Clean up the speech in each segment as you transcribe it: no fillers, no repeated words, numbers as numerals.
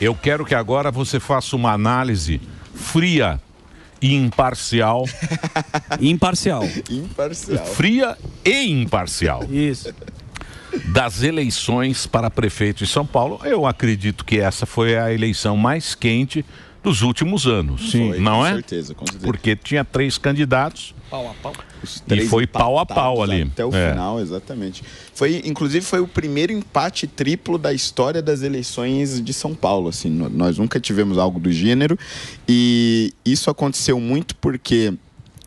eu quero que agora você faça uma análise fria e imparcial. Imparcial. Fria e imparcial. Isso. Das eleições para prefeito de São Paulo. Eu acredito que essa foi a eleição mais quente dos últimos anos. Sim, não com é? certeza, com certeza. Porque tinha 3 candidatos. Pau a pau. E foi pau a pau ali. Até o final, exatamente. Inclusive, foi o primeiro empate triplo da história das eleições de São Paulo. Assim, nós nunca tivemos algo do gênero. E isso aconteceu muito porque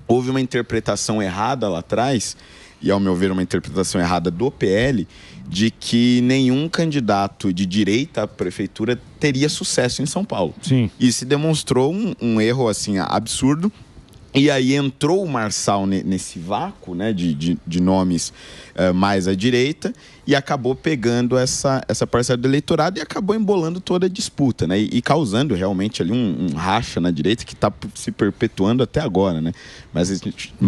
houve uma interpretação errada lá atrás, e ao meu ver uma interpretação errada do PL, de que nenhum candidato de direita à prefeitura teria sucesso em São Paulo. Sim. E se demonstrou um erro assim absurdo. E aí entrou o Marçal nesse vácuo, né, de nomes mais à direita, e acabou pegando essa parcela do eleitorado e acabou embolando toda a disputa, né, e causando realmente ali um racha na direita que está se perpetuando até agora, né. Mas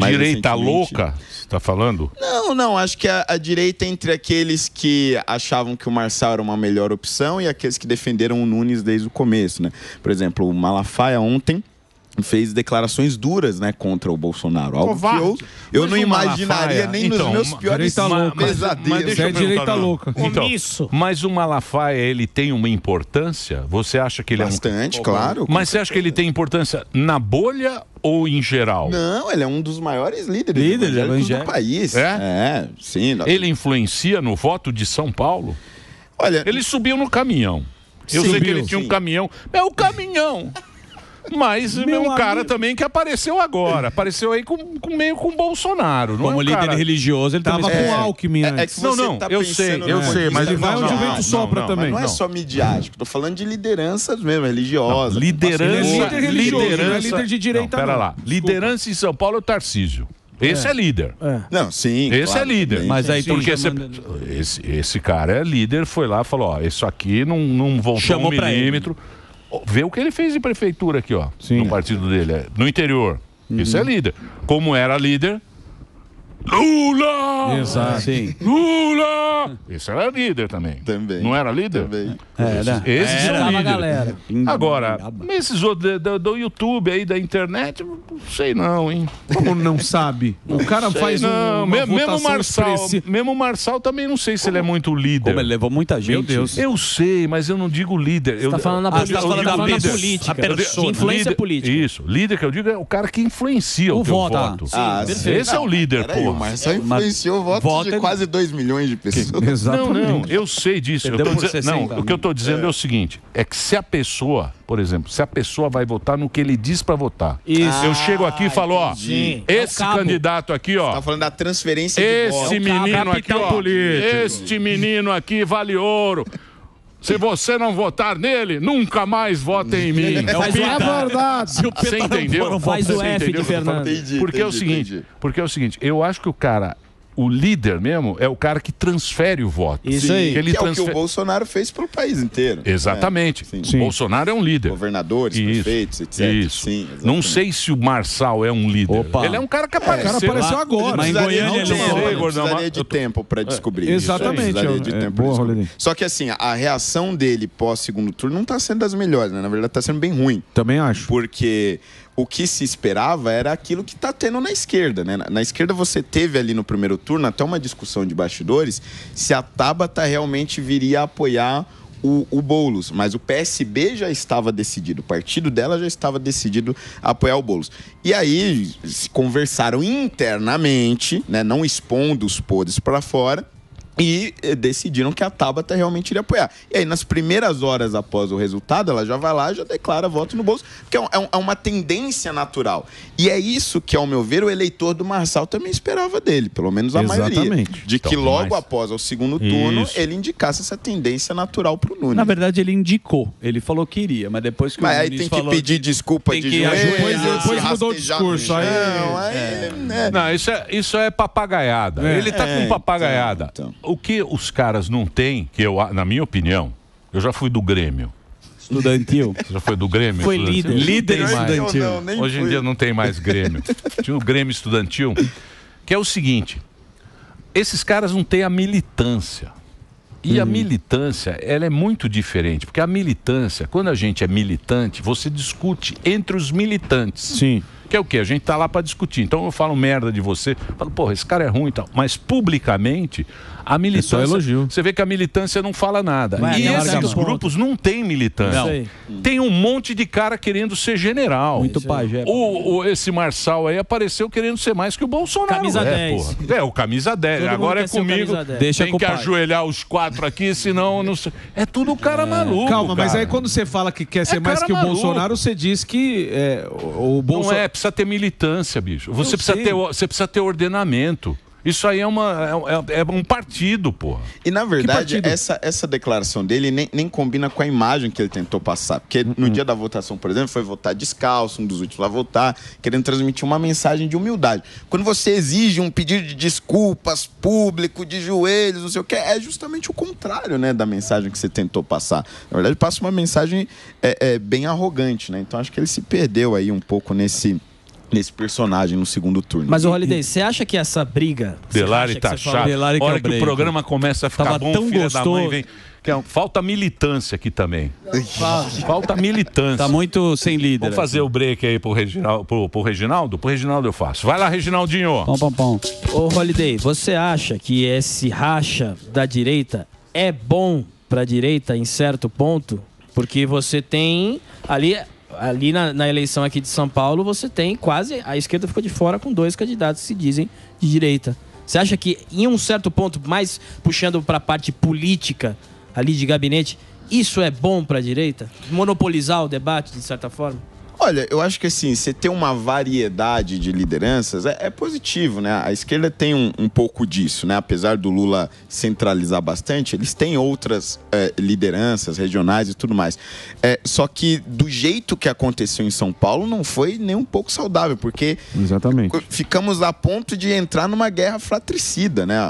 direita louca, você está falando? Não, acho que a direita entre aqueles que achavam que o Marçal era uma melhor opção e aqueles que defenderam o Nunes desde o começo, né. Por exemplo, o Malafaia ontem fez declarações duras, né, contra o Bolsonaro. Algo que eu não imaginaria nem nos meus piores pesadelos. Mas deixa eu direita louca. Mas o Malafaia, ele tem uma importância? Você acha que ele Bastante, claro. Mas você acha que ele tem importância na bolha ou em geral? Não, ele é um dos maiores líderes evangélicos do país. Sim. Ele influencia no voto de São Paulo? Olha, ele subiu no caminhão. Eu sei que ele tinha um caminhão. É o caminhão. Mas um cara também que apareceu agora. Apareceu aí meio com o Bolsonaro. Não como líder religioso, ele tava com Alckmin antes. Eu sei, mas ele vai onde o vento sopra também. Não é só midiático, tô falando de lideranças mesmo, religiosas. Liderança. Não é líder de direita, não. Pera lá. Liderança em São Paulo é o Tarcísio. Esse é líder. Não, sim. Esse é líder. Mas aí porque esse cara é líder, foi lá e falou: ó, isso aqui não voltou um milímetro. Vê o que ele fez em prefeitura aqui, ó. Sim. No partido dele, no interior. Isso é líder. Como era líder, Lula! Exato. Sim. Lula! Esse era líder também. Não era líder? Também. Esses são líderes. Galera. Agora, esses outros do YouTube aí, da internet, não sei não, hein? Como não sabe? O cara faz uma mesmo o Marçal também não sei se ele é muito líder. Como ele levou muita gente. Meu Deus. Eu sei, mas eu não digo líder. Você tá falando na política. De influência política. Isso. Líder que eu digo é o cara que influencia o teu voto. Esse é o líder, pô. O Marçal influenciou votos de quase 2 milhões de pessoas. Exatamente. Não, eu sei disso. O que eu tô dizendo é o seguinte, é que se a pessoa, por exemplo, se a pessoa vai votar no que ele diz pra votar. Isso. Eu chego aqui e falo, ó, esse candidato aqui, ó. Você tá falando da transferência de votos. Esse menino aqui, ó. Este menino aqui vale ouro. Se você não votar nele, nunca mais votem em mim. É verdade. Você entendeu? Faz o F de Fernando. Porque é o seguinte, eu acho que o líder mesmo é o cara que transfere o voto. Isso aí. Que é o que o Bolsonaro fez pelo país inteiro. Exatamente. Sim. O Bolsonaro é um líder. Governadores, prefeitos, etc. Isso. Sim, não sei se o Marçal é um líder. Opa. Ele é um cara que apareceu. O cara apareceu agora. Mas em Goiânia precisaria de tempo para descobrir. Exatamente. Precisaria de tempo pra descobrir. Só que assim, a reação dele pós-segundo turno não está sendo das melhores, né? Na verdade, está sendo bem ruim. Também acho. Porque o que se esperava era aquilo que está tendo na esquerda, né? Na esquerda você teve ali no primeiro turno até uma discussão de bastidores se a Tabata realmente viria a apoiar o Boulos, mas o PSB já estava decidido, o partido dela já estava decidido a apoiar o Boulos. E aí se conversaram internamente, né, não expondo os podres para fora, e decidiram que a Tabata realmente iria apoiar. E aí, nas primeiras horas após o resultado, ela já vai lá e já declara voto no Bolsonaro. Porque é uma tendência natural. E é isso que, ao meu ver, o eleitor do Marçal também esperava dele, pelo menos a maioria. De que logo após o segundo turno, ele indicasse essa tendência natural pro Nunes. Na verdade, ele indicou. Ele falou que iria, mas depois que o Nunes aí tem que pedir desculpa de joelho. Depois mudou o discurso. Não, isso é papagaiada. Ele tá com papagaiada. O que os caras não têm, que eu, na minha opinião, eu já fui do Grêmio. Estudantil. Você já foi do Grêmio? Foi líder. Líder estudantil. Hoje em dia não tem mais Grêmio. Tinha o Grêmio estudantil, que é o seguinte, esses caras não têm a militância. E a militância, ela é muito diferente, porque a militância, quando a gente é militante, você discute entre os militantes. Sim. Que é o quê? A gente tá lá para discutir. Então eu falo merda de você, falo, porra, esse cara é ruim e tal. Mas publicamente, a militância... É só elogio. Você vê que a militância não fala nada. E esses grupos não tem militância. Não. Tem um monte de cara querendo ser general. Muito pajé. Esse Marçal aí apareceu querendo ser mais que o Bolsonaro. Camisa 10. Porra. O camisa 10. Todo agora é comigo. Deixa tem que ajoelhar os 4 aqui, senão... Não sei. É tudo cara maluco. Calma, cara. Mas aí quando você fala que quer ser mais que o Bolsonaro, você diz que o Bolsonaro... Não é, precisa ter militância, bicho. Você precisa ter ordenamento. Isso aí é um partido, porra. E na verdade, essa declaração dele nem combina com a imagem que ele tentou passar. Porque no dia da votação, por exemplo, foi votar descalço, um dos últimos a votar, querendo transmitir uma mensagem de humildade. Quando você exige um pedido de desculpas público, de joelhos, não sei o que, é justamente o contrário, né, da mensagem que você tentou passar. Na verdade, passa uma mensagem bem arrogante, né? Então acho que ele se perdeu aí um pouco nesse personagem no segundo turno. Mas o Holiday, você acha que essa briga... Delari tá chato. A hora que o programa começa a ficar bom, filha da mãe, vem... Falta militância aqui também. Falta militância. Tá muito sem líder. Vamos fazer o break aí pro Reginaldo? Pro Reginaldo eu faço. Vai lá, Reginaldinho. Pom. Ô, Holiday, você acha que esse racha da direita é bom pra direita em certo ponto? Porque você tem ali na eleição aqui de São Paulo, você tem quase... A esquerda ficou de fora com 2 candidatos que se dizem de direita. Você acha que, em um certo ponto, mais puxando para a parte política, ali de gabinete, isso é bom para a direita? Monopolizar o debate, de certa forma? Olha, eu acho que assim, você ter uma variedade de lideranças é positivo, né? A esquerda tem um pouco disso, né? Apesar do Lula centralizar bastante, eles têm outras lideranças regionais e tudo mais. Só que do jeito que aconteceu em São Paulo, não foi nem um pouco saudável, porque ficamos a ponto de entrar numa guerra fratricida, né?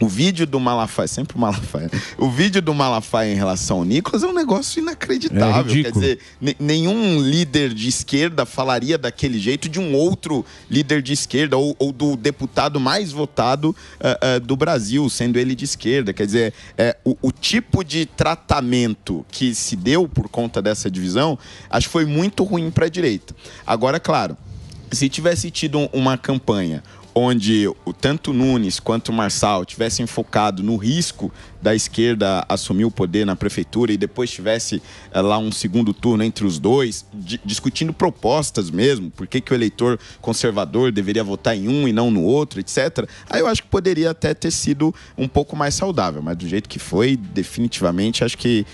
O vídeo do Malafaia, sempre o Malafaia, o vídeo do Malafaia em relação ao Nicolas é um negócio inacreditável. Quer dizer, nenhum líder de esquerda falaria daquele jeito de um outro líder de esquerda ou do deputado mais votado do Brasil, sendo ele de esquerda. Quer dizer, o tipo de tratamento que se deu por conta dessa divisão, acho que foi muito ruim para a direita. Agora, claro, se tivesse tido uma campanha onde tanto Nunes quanto o Marçal tivessem focado no risco da esquerda assumir o poder na prefeitura e depois tivesse lá um segundo turno entre os dois, discutindo propostas mesmo, por que o eleitor conservador deveria votar em um e não no outro, etc. Aí eu acho que poderia até ter sido um pouco mais saudável, mas do jeito que foi, definitivamente, acho que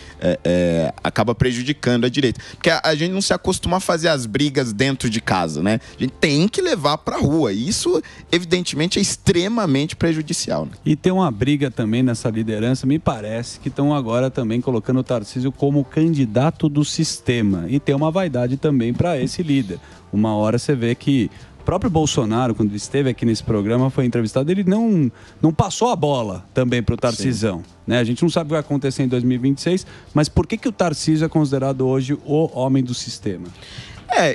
acaba prejudicando a direita. Porque a gente não se acostuma a fazer as brigas dentro de casa, né? A gente tem que levar pra rua, e isso, evidentemente, é extremamente prejudicial, né? E tem uma briga também nessa liderança, me parece, que estão agora também colocando o Tarcísio como candidato do sistema. E tem uma vaidade também para esse líder. Uma hora você vê que o próprio Bolsonaro, quando esteve aqui nesse programa, foi entrevistado, ele não passou a bola também para o Tarcisão. Né? A gente não sabe o que vai acontecer em 2026, mas por que o Tarcísio é considerado hoje o homem do sistema?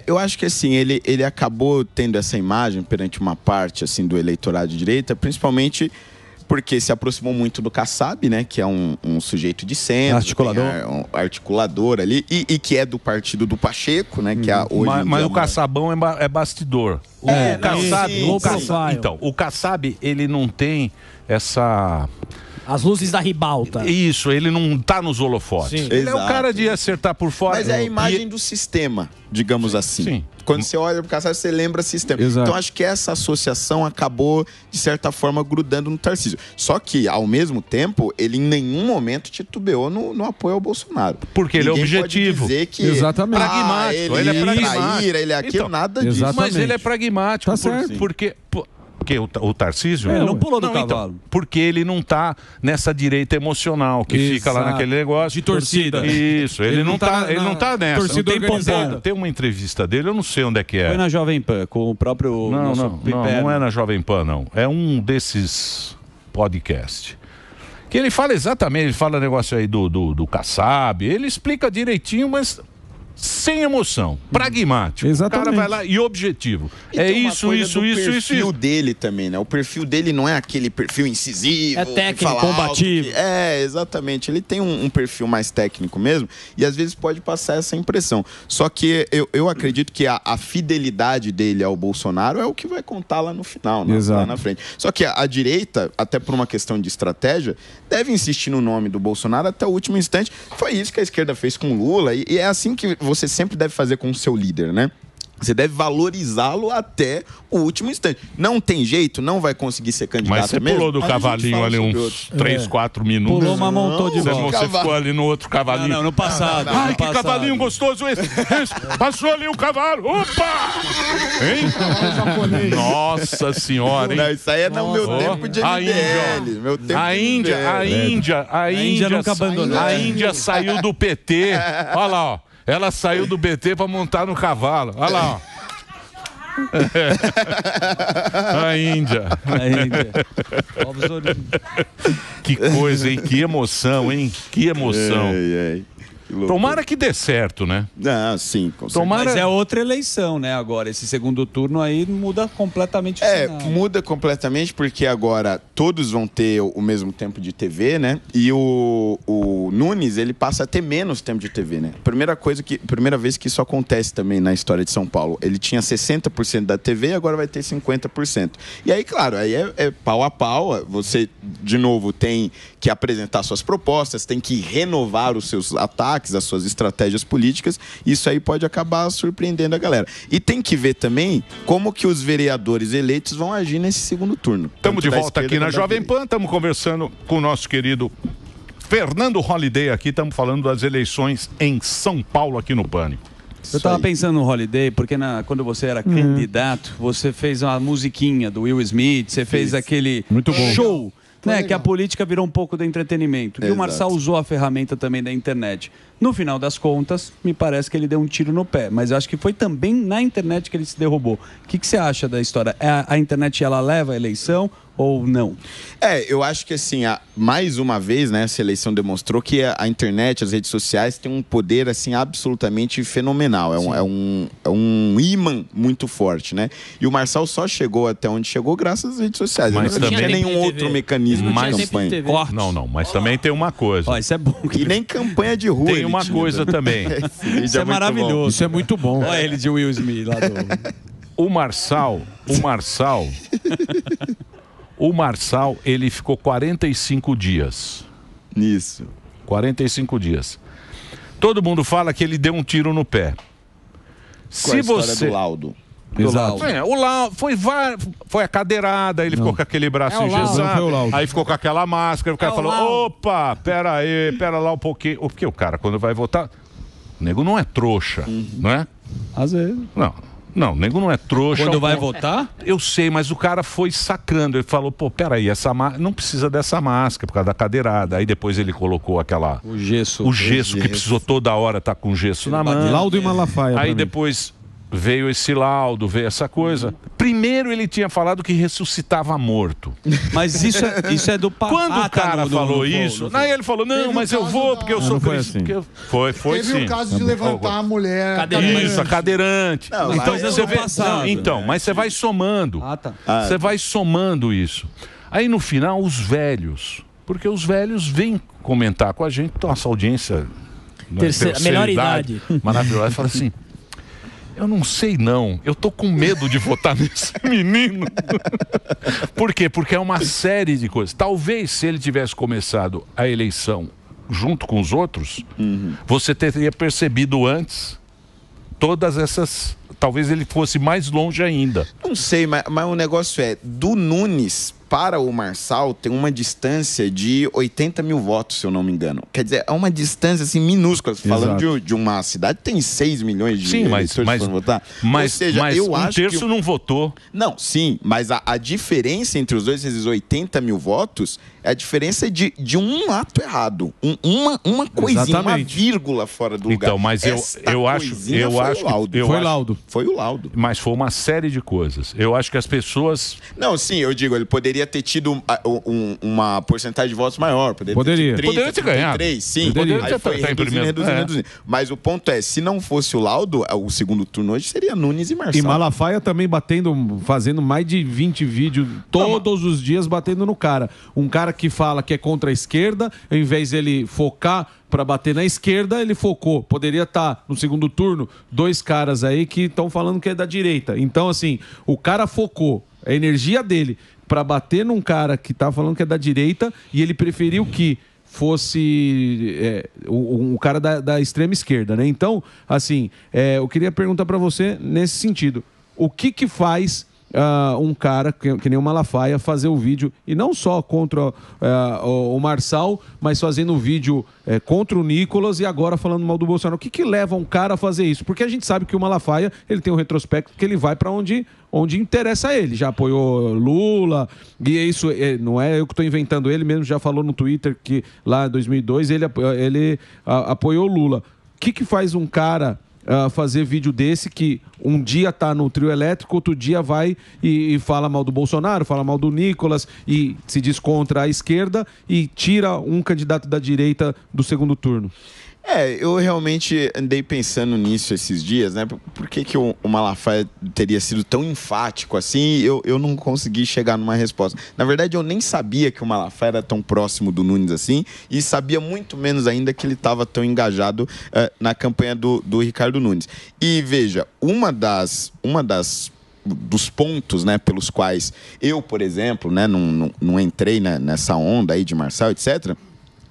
Eu acho que assim, ele acabou tendo essa imagem perante uma parte assim, do eleitorado de direita, principalmente porque se aproximou muito do Kassab, né, que é um sujeito de centro, um articulador ali, e que é do partido do Pacheco, né, que é hoje... Mas o Kassabão é bastidor. O Kassab, ele não tem essa... As luzes da ribalta. Isso, ele não tá nos holofotes. Sim. Ele é o cara de acertar por fora. Mas é a imagem do sistema, digamos assim. Sim. Quando você olha pro Kassab, você lembra sistema. Exato. Então acho que essa associação acabou, de certa forma, grudando no Tarcísio. Só que, ao mesmo tempo, ele em nenhum momento titubeou no apoio ao Bolsonaro. Porque ele é objetivo. Pode dizer que, exatamente. Pragmático. Ele é pragmático. Ele é aquilo, então, nada disso. Exatamente. Mas ele é pragmático. Tá certo. Porque o Tarcísio não pulou do cavalo. Então, porque ele não tá nessa direita emocional que fica lá naquele negócio de torcida. Isso, ele não tá nessa. Torcida não tem organizada. Tem uma entrevista dele, eu não sei onde é que é. Foi na Jovem Pan, com o próprio... Não é na Jovem Pan, não. É um desses podcasts. Que ele fala exatamente, ele fala negócio aí do Kassab, ele explica direitinho, mas sem emoção, pragmático. Exatamente. O cara vai lá e objetivo. E É tem uma isso, coisa isso, do isso, isso. perfil dele também, né? O perfil dele não é aquele perfil incisivo. É técnico, que fala alto, combativo. Exatamente. Ele tem um perfil mais técnico mesmo e às vezes pode passar essa impressão. Só que eu acredito que a fidelidade dele ao Bolsonaro é o que vai contar lá no final, né? Lá na frente. Só que a direita, até por uma questão de estratégia, deve insistir no nome do Bolsonaro até o último instante. Foi isso que a esquerda fez com Lula e é assim que você sempre deve fazer com o seu líder, né? Você deve valorizá-lo até o último instante. Não tem jeito, não vai conseguir ser candidato Mas você mesmo. pulou do cavalinho ali uns 3, 4 minutos. Pulou, mas montou de volta. Você ficou ali no outro cavalinho. Não, no passado. Ai, no que passado. cavalinho gostoso esse. Passou ali o cavalo. Opa! Hein? Nossa senhora, hein? Não, isso aí é no meu tempo de MBL. Meu tempo A de Índia nunca abandonou. A Índia saiu do PT. Olha lá, ó. Ela saiu do PT pra montar no cavalo. Olha lá, ó. A Índia. Que coisa, hein? Que emoção, hein? Que emoção. Tomara que dê certo, né? Ah, sim, com certeza. Tomara... Mas é outra eleição, né? Agora, esse segundo turno aí muda completamente o cenário. Muda completamente porque agora todos vão ter o mesmo tempo de TV, né? E o Nunes, ele passa a ter menos tempo de TV, né? Primeira vez que isso acontece também na história de São Paulo. Ele tinha 60% da TV e agora vai ter 50%. E aí, claro, aí é pau a pau. Você, de novo, tem que apresentar suas propostas, tem que renovar os seus ataques, as suas estratégias políticas. Isso aí pode acabar surpreendendo a galera. E tem que ver também como que os vereadores eleitos vão agir nesse segundo turno. Estamos de volta aqui na Jovem Pan, estamos conversando com o nosso querido Fernando Holliday aqui, estamos falando das eleições em São Paulo aqui no Pânico. Eu tava pensando no Holiday, porque quando você era candidato, você fez uma musiquinha do Will Smith, você fez aquele show, né? Que a política virou um pouco do entretenimento. E o Marçal usou a ferramenta também da internet. No final das contas, me parece que ele deu um tiro no pé. Mas eu acho que foi também na internet que ele se derrubou. O que você acha da história? A internet, ela leva a eleição ou não? Eu acho que assim, mais uma vez, né, essa eleição demonstrou que a internet, as redes sociais têm um poder assim absolutamente fenomenal. É um imã muito forte, né? E o Marçal só chegou até onde chegou graças às redes sociais. Mas não tinha nenhum outro mecanismo de campanha. Não, mas também tem uma coisa. Isso é bom. E nem campanha de rua. Tem uma coisa também. Isso é maravilhoso. Isso é muito bom. Olha ele de Will Smith lá do... O Marçal, ele ficou 45 dias. Isso. 45 dias. Todo mundo fala que ele deu um tiro no pé. Se você... do laudo. Exato. O laudo foi a cadeirada, ele ficou com aquele braço engessado, aí ficou com aquela máscara, o cara falou, opa, pera lá um pouquinho. Porque o cara, quando vai votar, o nego não é trouxa, não é? Às vezes. Não, o nego não é trouxa. Quando vai votar? Eu sei, mas o cara foi sacando. Ele falou, peraí, não precisa dessa máscara por causa da cadeirada. Aí depois ele colocou o gesso que precisou toda hora estar com gesso na mão. Laudo e Malafaia. Aí depois veio esse laudo, veio essa coisa. Primeiro ele tinha falado que ressuscitava morto. Mas isso é do passado. Quando o cara falou isso, aí ele falou, não, mas eu vou porque eu sou cristão. Foi sim. Teve o caso de levantar a mulher Isso, a cadeirante. Então você vê passado. Mas você vai somando. Você vai somando isso. Aí no final, os velhos. Porque os velhos vêm comentar com a gente, nossa audiência... Terceira melhor idade. Maravilhosa. Fala assim... Eu não sei não, eu tô com medo de votar nesse menino. Por quê? Porque é uma série de coisas. Talvez se ele tivesse começado a eleição junto com os outros, você teria percebido antes todas essas... Talvez ele fosse mais longe ainda. Não sei, mas o negócio do Nunes para o Marçal tem uma distância de 80 mil votos, se eu não me engano. Quer dizer, é uma distância assim minúscula. Falando de uma cidade que tem 6 milhões de eleitores para votar. Ou seja, eu acho que... não votou. Não, sim, mas a diferença entre os dois, esses 80 mil votos, é a diferença de um ato errado. Uma coisinha, uma vírgula fora do lugar. Então, mas eu acho que... Foi laudo. Foi o laudo. Mas foi uma série de coisas. Eu acho que as pessoas... Não, sim, eu digo, ele poderia ter tido uma porcentagem de votos maior. Poderia ter ganhado. Sim. Poderia Aí foi reduzindo. Mas o ponto é, se não fosse o laudo, o segundo turno hoje seria Nunes e Marçal. E Malafaia também fazendo mais de 20 vídeos todos os dias batendo no cara. Um cara que fala que é contra a esquerda, ao invés dele focar para bater na esquerda, ele focou. Poderia estar no segundo turno 2 caras aí que estão falando que é da direita. Então, assim, o cara focou a energia dele para bater num cara que tá falando que é da direita e ele preferiu que fosse um cara da extrema esquerda, né? Então, assim, eu queria perguntar para você nesse sentido. O que faz um cara que nem o Malafaia fazer o vídeo, e não só contra o Marçal, mas fazendo um vídeo contra o Nicolas e agora falando mal do Bolsonaro? O que leva um cara a fazer isso? Porque a gente sabe que o Malafaia, ele tem um retrospecto que ele vai para onde interessa a ele. Já apoiou Lula, e isso não é eu que estou inventando, ele mesmo já falou no Twitter que lá em 2002 ele apoiou Lula. O que faz um cara fazer vídeo desse que um dia tá no trio elétrico, outro dia vai e fala mal do Bolsonaro, fala mal do Nicolas e se diz contra a esquerda e tira um candidato da direita do segundo turno? Eu realmente andei pensando nisso esses dias, né? Por que o Malafaia teria sido tão enfático assim? Eu não consegui chegar numa resposta. Na verdade, eu nem sabia que o Malafaia era tão próximo do Nunes assim, e sabia muito menos ainda que ele estava tão engajado na campanha do Ricardo Nunes. E veja, dos pontos, né, pelos quais eu, por exemplo, né, não entrei nessa onda aí de Marçal, etc.,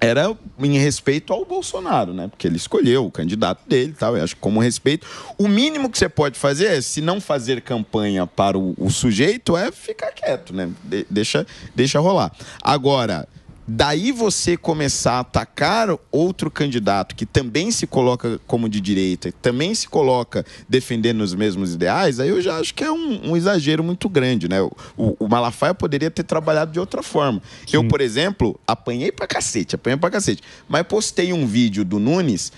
era em respeito ao Bolsonaro, né? Porque ele escolheu o candidato dele e tal. Eu acho que como respeito, o mínimo que você pode fazer é, se não fazer campanha para o sujeito, é ficar quieto, né? Deixa rolar. Agora, daí você começar a atacar outro candidato que também se coloca como de direita, também se coloca defendendo os mesmos ideais, aí eu já acho que é um exagero muito grande, né? O Malafaia poderia ter trabalhado de outra forma. Sim. Eu, por exemplo, apanhei pra cacete, mas postei um vídeo do Nunes,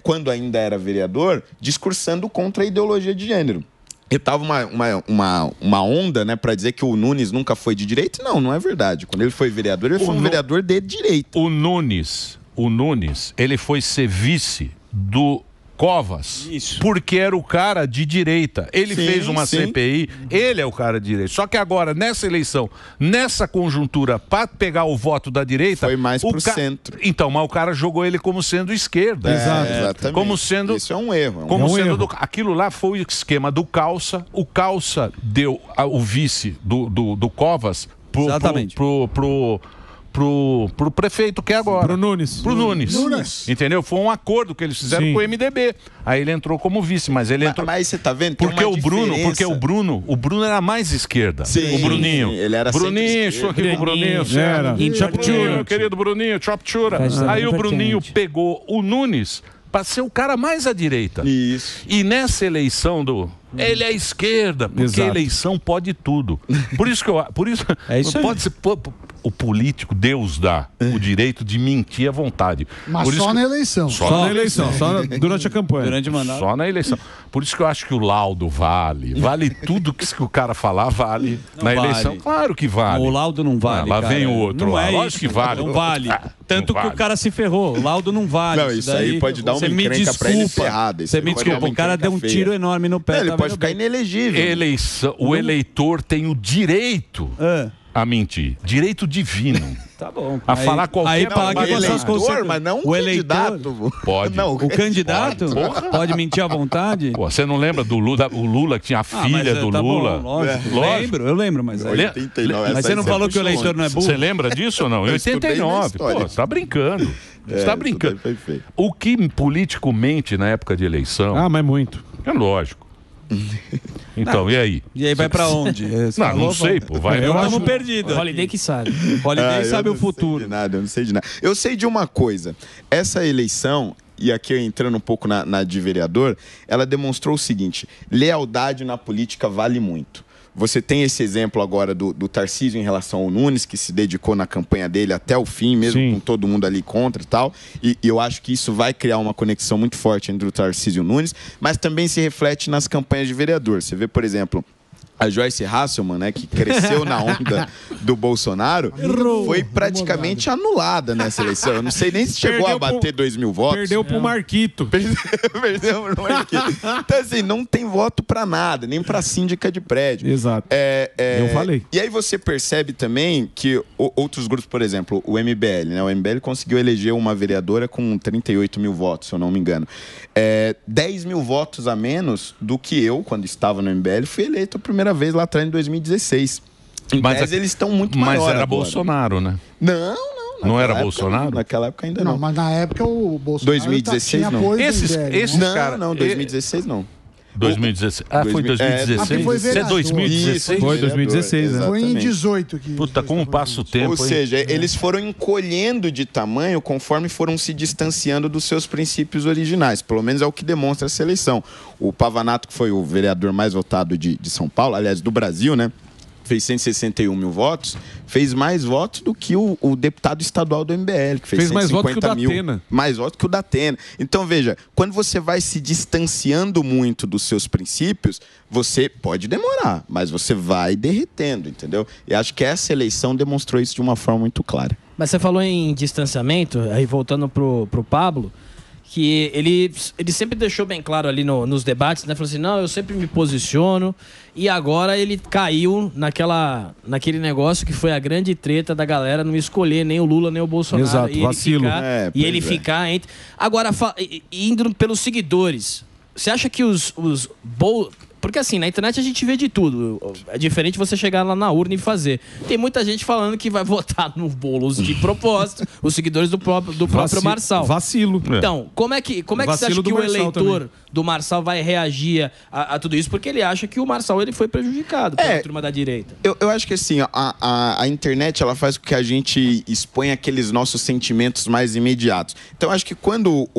quando ainda era vereador, discursando contra a ideologia de gênero. E tava uma onda, né, para dizer que o Nunes nunca foi de direita. Não é verdade. Quando ele foi vereador, ele foi um vereador de direita. O Nunes, ele foi ser vice do Covas. Isso. Porque era o cara de direita. Ele fez uma CPI, ele é o cara de direita. Só que agora, nessa eleição, nessa conjuntura, para pegar o voto da direita... Foi mais pro centro. Então, mas o cara jogou ele como sendo esquerda. Exatamente. Como sendo... Isso é um erro. Aquilo lá foi o esquema do Calça. O Calça deu o vice do Covas pro prefeito que é agora. Pro Nunes. Entendeu? Foi um acordo que eles fizeram com o MDB. Aí ele entrou como vice, mas ele entrou... Mas você tá vendo? Porque o Bruno era mais esquerda. Sim, o Bruninho. Ele era Bruninho, estou aqui com o Bruninho. Meu querido Bruninho, Chopchura. Aí o Bruninho pegou o Nunes para ser o cara mais à direita. Isso. E nessa eleição ele é esquerda, porque a eleição pode tudo. Por isso pode ser... O político, Deus dá o direito de mentir à vontade. Mas só na eleição. Só na eleição, só durante a campanha. Durante o mandato. Só na eleição. Por isso que eu acho que o laudo vale tudo que o cara falar vale na eleição. Claro que vale. O laudo não vale. Lá vem o outro. Não lá. Lógico que vale. Não vale. Tanto que o cara se ferrou. O laudo não vale. Não, isso aí pode dar uma encrenca pra ele ferrada. Você me desculpa, o cara deu um tiro enorme no pé. Ele pode ficar inelegível. O eleitor tem o direito a mentir. Direito divino. Tá bom. A falar qualquer... Aí paga eleitor, mas não o candidato. Pode. Não, o candidato pode mentir à vontade? Pô, você não lembra do Lula? O Lula que tinha a filha do Lula? Bom, lógico. Eu lembro, mas... 89, mas você não falou que o eleitor não é burro? Você lembra disso ou não? Em 89. Pô, você tá brincando. Você tá brincando. O que político mente na época de eleição... mas muito. É lógico. Então, e aí? E aí vai pra onde? Não sei, pô. Estamos perdidos. Holiday que sabe. Holiday sabe o futuro. Eu não sei de nada. Eu sei de uma coisa. Essa eleição, e aqui entrando um pouco na de vereador, ela demonstrou o seguinte: lealdade na política vale muito. Você tem esse exemplo agora do Tarcísio em relação ao Nunes, que se dedicou na campanha dele até o fim, mesmo com todo mundo ali contra e tal. E eu acho que isso vai criar uma conexão muito forte entre o Tarcísio e o Nunes, mas também se reflete nas campanhas de vereador. Você vê, por exemplo, a Joyce Hasselmann, né, que cresceu na onda do Bolsonaro, foi praticamente anulada nessa eleição. Eu não sei nem se chegou a bater 2 mil votos. Perdeu pro Marquito. Perdeu pro Marquito. Então, assim, não tem voto pra nada, nem pra síndica de prédio. Exato. Eu falei. E aí você percebe também que outros grupos, por exemplo, o MBL, né? O MBL conseguiu eleger uma vereadora com 38 mil votos, se eu não me engano. 10 mil votos a menos do que eu, quando estava no MBL, fui eleito a primeira vez lá atrás em 2016. Mas eles estão muito maiores. Mas era agora. Bolsonaro, né? Não era Bolsonaro? Naquela época ainda não. Não, mas na época o Bolsonaro 2016 tinha não. apoio do Esses MBL, caras... Não, 2016 não. 2016. Foi 2016? foi Isso é vereador. 2016? Foi 2016, né? Foi em 18 que... Puta, como passa o tempo. Ou seja, eles foram encolhendo de tamanho conforme foram se distanciando dos seus princípios originais. Pelo menos é o que demonstra essa eleição. O Pavanato, que foi o vereador mais votado de São Paulo, aliás, do Brasil, né? Fez 161 mil votos, fez mais votos do que o deputado estadual do MBL, que fez 150 mais votos que o mil. Datena. Mais votos que o Datena. Então, veja, quando você vai se distanciando muito dos seus princípios, você pode demorar, mas você vai derretendo, entendeu? E acho que essa eleição demonstrou isso de uma forma muito clara. Mas você falou em distanciamento, aí voltando pro Pablo, que ele sempre deixou bem claro ali nos debates, né? Falou assim, não, eu sempre me posiciono. E agora ele caiu naquele negócio que foi a grande treta da galera não escolher nem o Lula nem o Bolsonaro. Exato, e ele vacilo. Ficar entre... Agora, indo pelos seguidores, você acha que porque assim, na internet a gente vê de tudo. É diferente você chegar lá na urna e fazer. Tem muita gente falando que vai votar no Boulos de propósito, os seguidores do próprio Marçal. Vacilo. Então, como é que você acha que o eleitor do Marçal vai reagir a tudo isso? Porque ele acha que o Marçal ele foi prejudicado pela turma da direita. Eu acho que assim, a internet ela faz com que a gente exponha aqueles nossos sentimentos mais imediatos. Então, acho que quando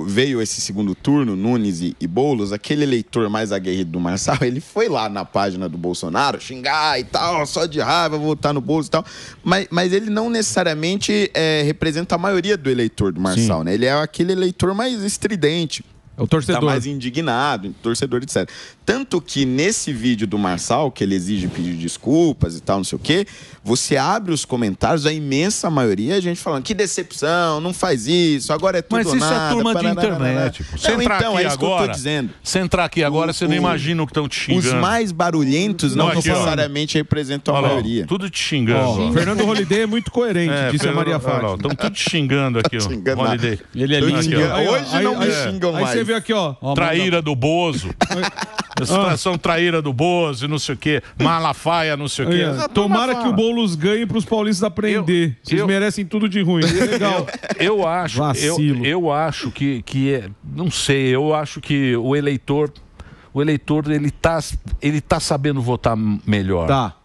veio esse segundo turno, Nunes e Boulos, aquele eleitor mais aguerrido do Marçal, ele foi lá na página do Bolsonaro xingar e tal, só de raiva, votar no Boulos e tal, mas ele não necessariamente representa a maioria do eleitor do Marçal, né? Ele é aquele eleitor mais estridente. É o torcedor. Tá mais indignado, torcedor, etc. Tanto que nesse vídeo do Marçal, que ele exige pedir desculpas e tal, não sei o quê, você abre os comentários, a imensa maioria, a gente falando, que decepção, não faz isso, agora é tudo nada. Mas isso é turma de internet. Você entrar aqui isso agora, que eu tô dizendo. Você entrar aqui agora, você não imagina o que estão te xingando. Os mais barulhentos não necessariamente representam a maioria. Tudo te xingando. Fernando Holliday é muito coerente, disse a Maria Fátima. Estão tudo te xingando aqui, ó. Holliday. Ele é lindo. Hoje não me xingam mais. Aí você vê aqui, ó. Traíra do Bozo. Situação traíra do Bozo, não sei o quê. Malafaia, não sei o quê. Tomara que o Boulos ganhe para os paulistas aprender. Vocês merecem tudo de ruim. É legal. Eu acho que não sei, eu acho que o eleitor ele tá sabendo votar melhor. Tá.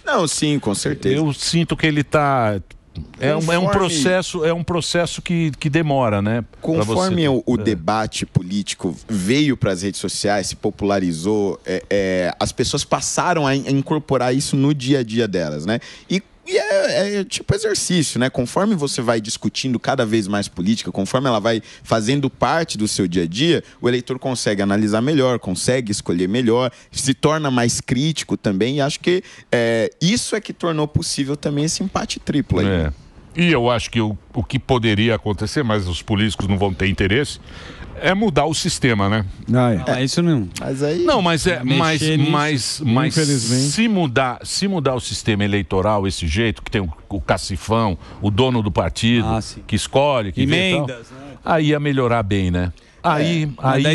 Não, sim, com certeza. Eu sinto que ele tá... É um processo que demora, né? Conforme o debate político veio para as redes sociais, se popularizou, as pessoas passaram a incorporar isso no dia a dia delas, né? E é tipo exercício, né? Conforme você vai discutindo cada vez mais política, conforme ela vai fazendo parte do seu dia a dia, o eleitor consegue analisar melhor, consegue escolher melhor, se torna mais crítico também, e acho que isso é que tornou possível também esse empate triplo aí. E eu acho que o que poderia acontecer, mas os políticos não vão ter interesse, é mudar o sistema, né? Isso não. Mas aí... Não, mas se mudar o sistema eleitoral esse jeito, que tem o cacifão, o dono do partido, que escolhe, que emendas, né? Aí ia melhorar bem, né? Aí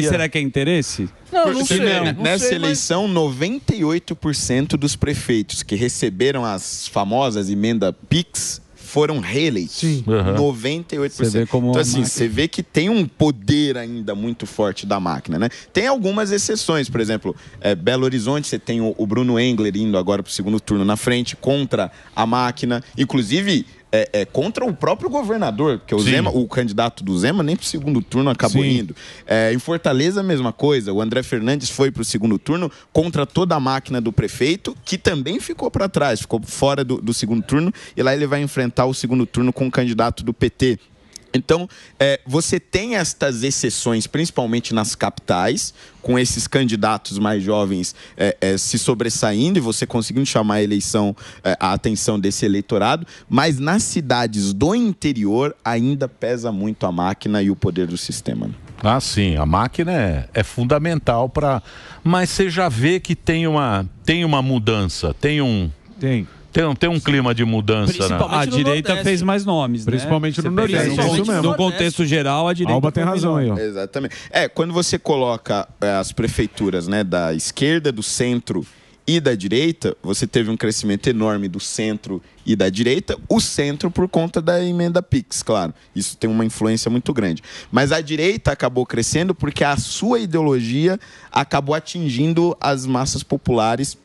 será que é interesse? Não sei. Nessa eleição, 98% dos prefeitos que receberam as famosas emendas PIX foram reeleitos. Sim. 98%. Então, assim, você vê que tem um poder ainda muito forte da máquina, né? Tem algumas exceções, por exemplo, Belo Horizonte, você tem o Bruno Engler indo agora para o segundo turno na frente contra a máquina. Inclusive, contra o próprio governador, porque o candidato do Zema nem para o segundo turno acabou indo. Em Fortaleza, a mesma coisa. O André Fernandes foi para o segundo turno contra toda a máquina do prefeito, que também ficou para trás, ficou fora do segundo turno, e lá ele vai enfrentar o segundo turno com o candidato do PT. Então, você tem estas exceções, principalmente nas capitais, com esses candidatos mais jovens se sobressaindo e você conseguindo chamar a atenção desse eleitorado, mas nas cidades do interior ainda pesa muito a máquina e o poder do sistema. Ah, sim, a máquina é fundamental para... Mas você já vê que tem uma mudança, tem um clima de mudança, né? A direita fez mais nomes, principalmente no Nordeste. No contexto geral, a direita... Alba tem razão aí, ó. Exatamente. Quando você coloca as prefeituras, né, da esquerda, do centro e da direita, você teve um crescimento enorme do centro e da direita. O centro por conta da emenda PIX, claro. Isso tem uma influência muito grande. Mas a direita acabou crescendo porque a sua ideologia acabou atingindo as massas populares,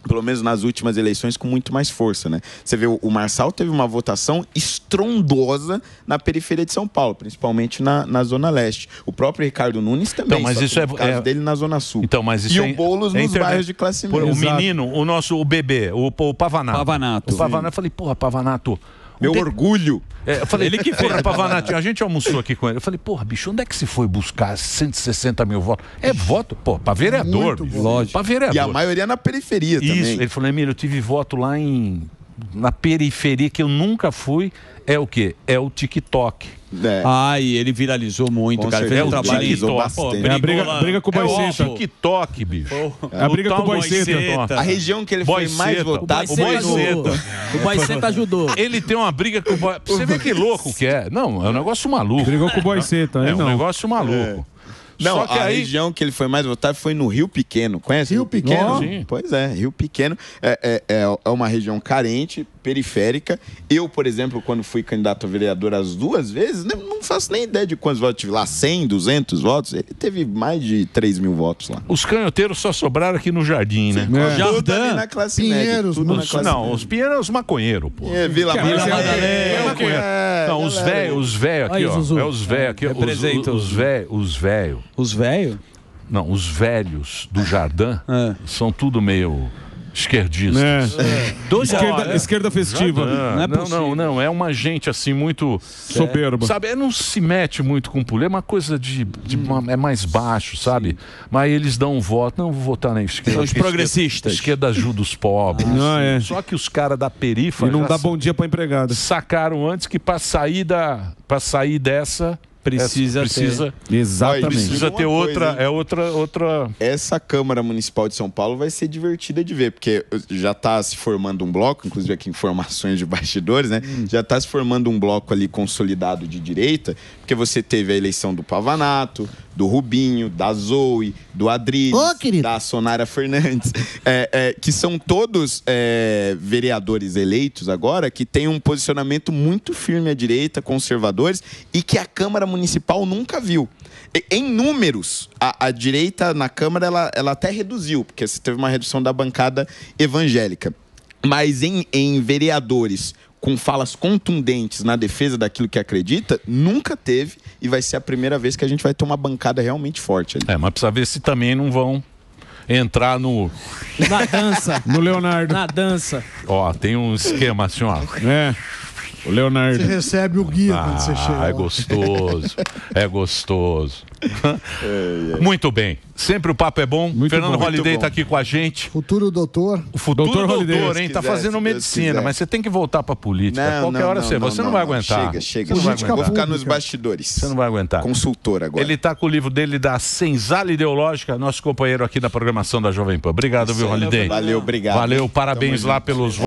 pelo menos nas últimas eleições, com muito mais força, né? Você vê, o Marçal teve uma votação estrondosa na periferia de São Paulo, principalmente na Zona Leste. O próprio Ricardo Nunes também, mas isso o caso dele na Zona Sul. Então, mas isso o Boulos nos bairros de classe média. O menino, o bebê, o Pavanato. Pavanato. O Pavanato, eu falei, porra, Pavanato... Meu orgulho. Eu falei, ele que fez, Pavanato, a gente almoçou aqui com ele. Eu falei, porra, bicho, onde é que se foi buscar 160 mil votos? É voto, pô, pra vereador. Lógico. Pra vereador. E a maioria na periferia também. Isso, ele falou, Emílio, eu tive voto lá na periferia, que eu nunca fui. É o quê? É o TikTok. E ele viralizou muito, cara. Fez um trabalho bastante. É a briga com o Boiceta. O TikTok, bicho. É a briga com o Boiceta. A região que ele foi mais votado. O Boiceta ajudou. Ele tem uma briga com o Boiceta. Você vê que louco que é. Não, é um negócio maluco. Brigou com o Boiceta. É um negócio maluco. Não, só que a região que ele foi mais votado foi no Rio Pequeno. Conhece Rio Pequeno? Sim. Pois é, Rio Pequeno é uma região carente, periférica. Eu, por exemplo, quando fui candidato a vereador as 2 vezes, não faço nem ideia de quantos votos tive lá. 100, 200 votos. Ele teve mais de 3 mil votos lá. Os canhoteiros só sobraram aqui no Jardim, né? Tudo ali na classe Pinheiros, média. Não, os Pinheiros são os maconheiros, pô. Vila Madalena. Não, os velhos aqui, ó. É os velhos aqui. Os velhos. Os velhos? Não, os velhos do Jardim são tudo meio esquerdistas. Esquerda festiva. Não, é uma gente assim muito soberba. Sabe, não se mete muito com política, é uma coisa é mais baixo, sabe? Mas eles dão um voto, não vou votar na esquerda. São os progressistas. Esquerda ajuda os pobres. Só que os caras da periferia não dá bom dia pra empregada. Sacaram antes que para sair dessa precisa Exatamente. Precisa ter outra. Essa Câmara Municipal de São Paulo vai ser divertida de ver, porque já está se formando um bloco, inclusive aqui informações de bastidores, né? Já está se formando um bloco ali consolidado de direita, porque você teve a eleição do Pavanato, do Rubinho, da Zoe, do Adriles, da Sonara Fernandes, que são todos vereadores eleitos agora, que têm um posicionamento muito firme à direita, conservadores, e que a Câmara Municipal nunca viu. Em números, a direita na Câmara ela até reduziu, porque você teve uma redução da bancada evangélica. Mas em vereadores com falas contundentes na defesa daquilo que acredita, nunca teve, e vai ser a primeira vez que a gente vai ter uma bancada realmente forte ali. Mas precisa ver se também não vão entrar na dança. No Leonardo. Na dança. Ó, tem um esquema assim, ó. O Leonardo. Você recebe o guia quando você chega. É gostoso. É gostoso. Muito bem. Sempre o papo é bom. Fernando Holliday está aqui com a gente. Futuro doutor. O futuro doutor, hein? Tá fazendo medicina, mas você tem que voltar pra política. Qualquer hora você não vai aguentar. Chega. Vou ficar nos bastidores. Você não vai aguentar. Consultor agora. Ele tá com o livro dele da Senzala Ideológica, nosso companheiro aqui da programação da Jovem Pan. Obrigado, viu, Holliday? Valeu, obrigado. Valeu, parabéns lá pelos